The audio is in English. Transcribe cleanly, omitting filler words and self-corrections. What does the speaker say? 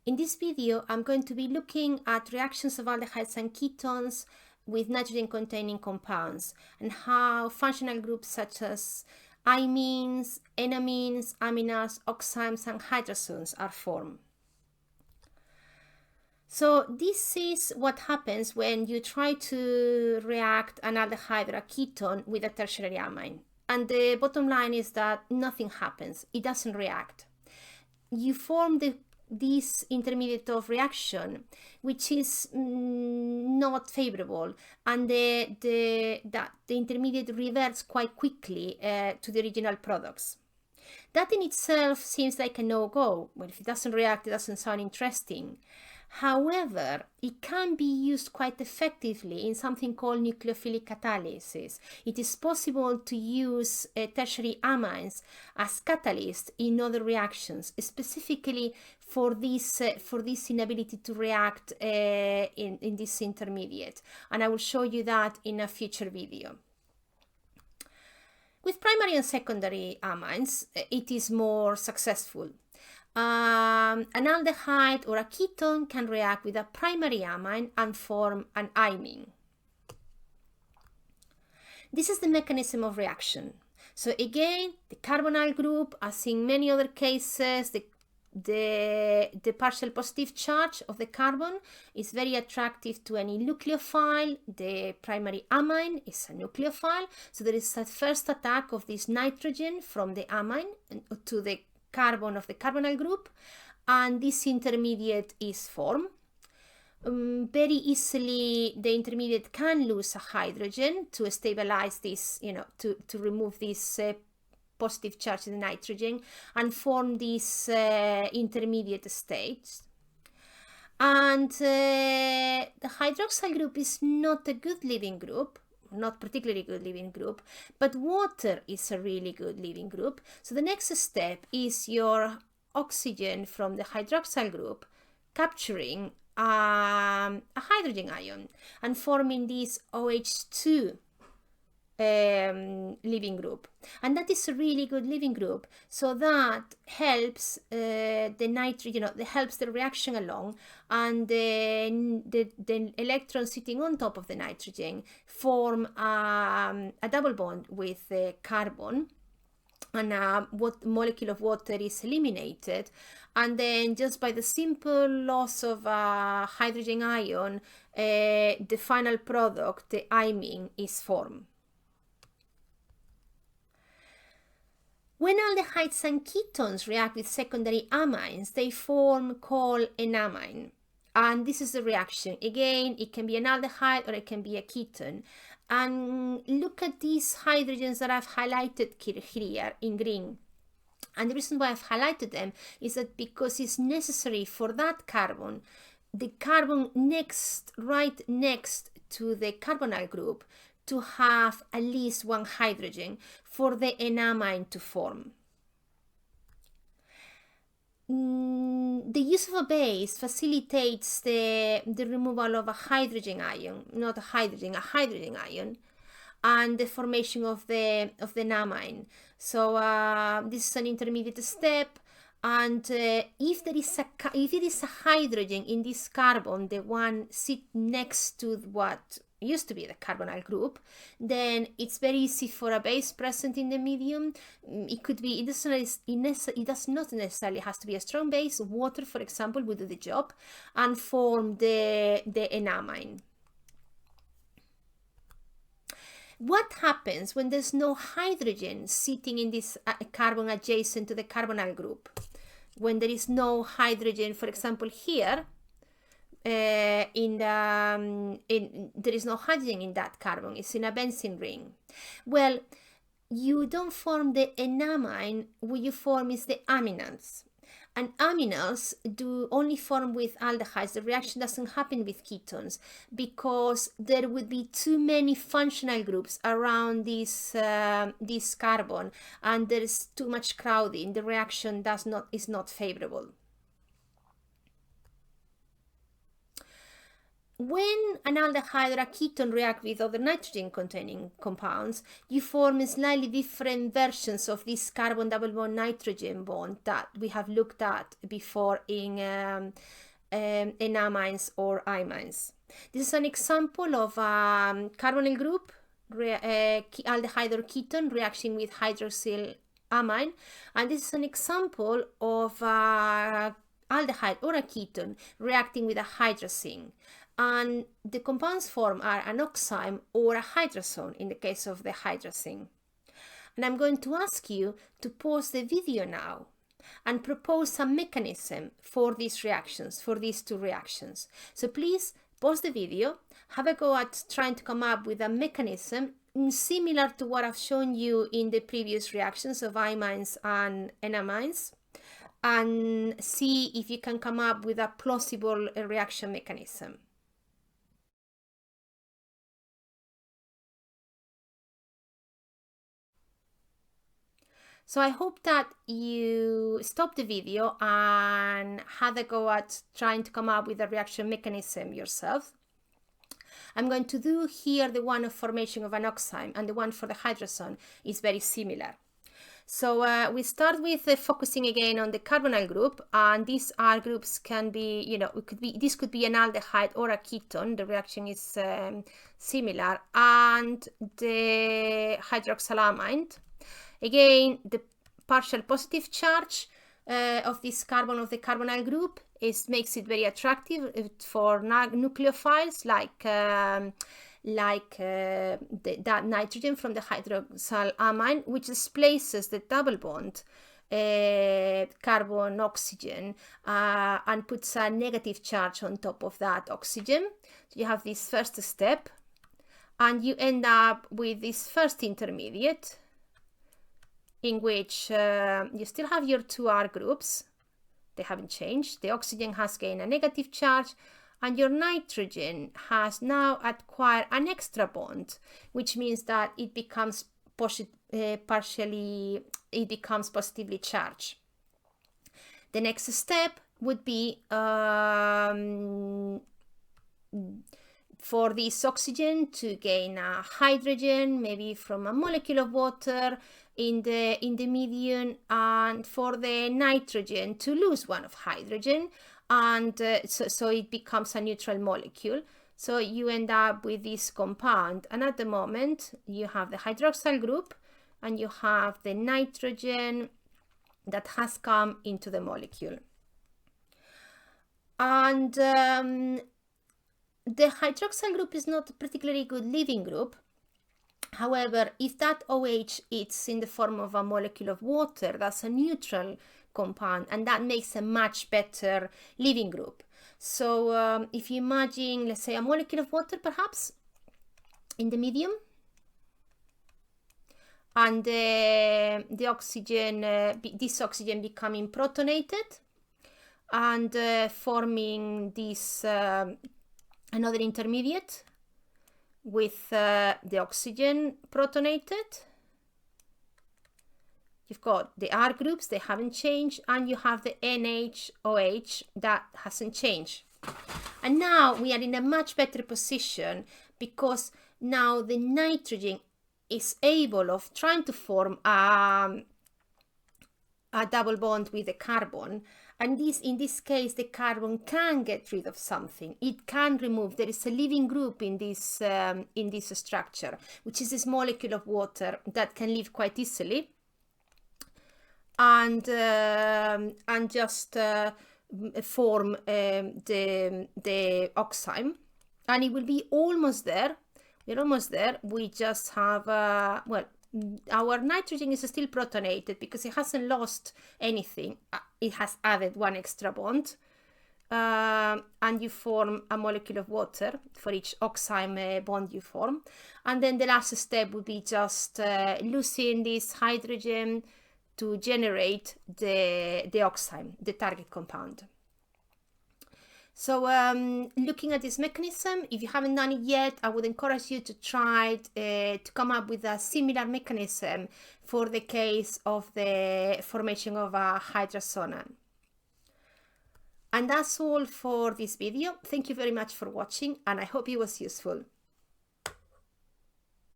In this video, I'm going to be looking at reactions of aldehydes and ketones with nitrogen-containing compounds and how functional groups such as imines, enamines, aminals, oximes, and hydrazones are formed. So this is what happens when you try to react an aldehyde or a ketone with a tertiary amine. And the bottom line is that nothing happens. It doesn't react. You form this intermediate of reaction, which is not favorable, and the intermediate reverts quite quickly to the original products. That in itself seems like a no-go. Well, if it doesn't react, it doesn't sound interesting. However, it can be used quite effectively in something called nucleophilic catalysis. It is possible to use tertiary amines as catalysts in other reactions, specifically for this inability to react in this intermediate. And I will show you that in a future video. With primary and secondary amines, it is more successful. An aldehyde or a ketone can react with a primary amine and form an imine. This is the mechanism of reaction. So again, the carbonyl group, as in many other cases, the partial positive charge of the carbon is very attractive to any nucleophile. The primary amine is a nucleophile, so there is a first attack of this nitrogen from the amine to the carbon of the carbonyl group, and this intermediate is formed. Very easily the intermediate can lose a hydrogen to stabilize this, to remove this positive charge in the nitrogen and form these intermediate states. And the hydroxyl group is not a good leaving group, not particularly good leaving group, but water is a really good leaving group. So the next step is your oxygen from the hydroxyl group capturing a hydrogen ion and forming this OH2 leaving group, and that is a really good leaving group. So that helps the nitrogen, helps the reaction along, and the electron sitting on top of the nitrogen form a double bond with the carbon, and what molecule of water is eliminated, and then just by the simple loss of a hydrogen ion, the final product, the imine, is formed. When aldehydes and ketones react with secondary amines, they form called enamine. And this is the reaction. Again, it can be an aldehyde or it can be a ketone. And look at these hydrogens that I've highlighted here in green. And the reason why I've highlighted them is that because it's necessary for that carbon, the carbon right next to the carbonyl group, to have at least one hydrogen for the enamine to form. The use of a base facilitates the removal of a hydrogen ion, not a hydrogen ion, and the formation of the enamine. So this is an intermediate step, and if it is a hydrogen in this carbon, the one sit next to what used to be the carbonyl group, then it's very easy for a base present in the medium. It could be, it does not necessarily has to be a strong base. Water, for example, would do the job and form the enamine. What happens when there's no hydrogen sitting in this carbon adjacent to the carbonyl group? When there is no hydrogen, for example, here, there is no hydrogen in that carbon, it's in a benzene ring. Well, you don't form the enamine, what you form is the aminals. And aminals do only form with aldehydes. The reaction doesn't happen with ketones because there would be too many functional groups around this carbon, and there is too much crowding. The reaction is not favorable. when an aldehyde or a ketone react with other nitrogen-containing compounds, you form slightly different versions of this carbon double bond nitrogen bond that we have looked at before in enamines or imines. This is an example of a carbonyl group, aldehyde or ketone reaction with hydroxyl amine, and this is an example of a aldehyde or a ketone reacting with a hydrazine. And the compounds formed are an oxime or a hydrazone in the case of the hydrazine. And I'm going to ask you to pause the video now and propose some mechanism for these reactions, for these two reactions. So please pause the video, have a go at trying to come up with a mechanism similar to what I've shown you in the previous reactions of imines and enamines, and see if you can come up with a plausible reaction mechanism. So I hope that you stopped the video and had a go at trying to come up with a reaction mechanism yourself. I'm going to do here the one of formation of an oxime, and the one for the hydrazone is very similar. So we start with focusing again on the carbonyl group, and these R groups can be, this could be an aldehyde or a ketone. The reaction is similar, and the hydroxylamide. Again, the partial positive charge of this carbon of the carbonyl group makes it very attractive for nucleophiles like that nitrogen from the hydroxylamine, which displaces the double bond carbon oxygen and puts a negative charge on top of that oxygen. So you have this first step, and you end up with this first intermediate, in which you still have your two R groups. They haven't changed. The oxygen has gained a negative charge, and your nitrogen has now acquired an extra bond, which means that it becomes positively charged. The next step would be for this oxygen to gain a hydrogen, maybe from a molecule of water in the medium, and for the nitrogen to lose one of hydrogen, and so it becomes a neutral molecule. So you end up with this compound, and at the moment you have the hydroxyl group and you have the nitrogen that has come into the molecule. And the hydroxyl group is not a particularly good leaving group. However, if that OH is in the form of a molecule of water, that's a neutral compound, and that makes a much better leaving group. So if you imagine, let's say, a molecule of water perhaps in the medium, and the oxygen, this oxygen becoming protonated and forming this another intermediate with the oxygen protonated. You've got the R groups, they haven't changed, and you have the NH-OH that hasn't changed. And now we are in a much better position, because now the nitrogen is able of trying to form a double bond with the carbon, and in this case the carbon can get rid of something. It can remove. There is a leaving group in this structure, which is this molecule of water that can leave quite easily, and just form the oxime, and it will be almost there. We're almost there. We just have well, our nitrogen is still protonated because it hasn't lost anything. It has added one extra bond, and you form a molecule of water for each oxime bond you form. And then the last step would be just losing this hydrogen to generate the oxime, the target compound. So looking at this mechanism, if you haven't done it yet, I would encourage you to try to come up with a similar mechanism for the case of the formation of a hydrazone. And that's all for this video. Thank you very much for watching, and I hope it was useful.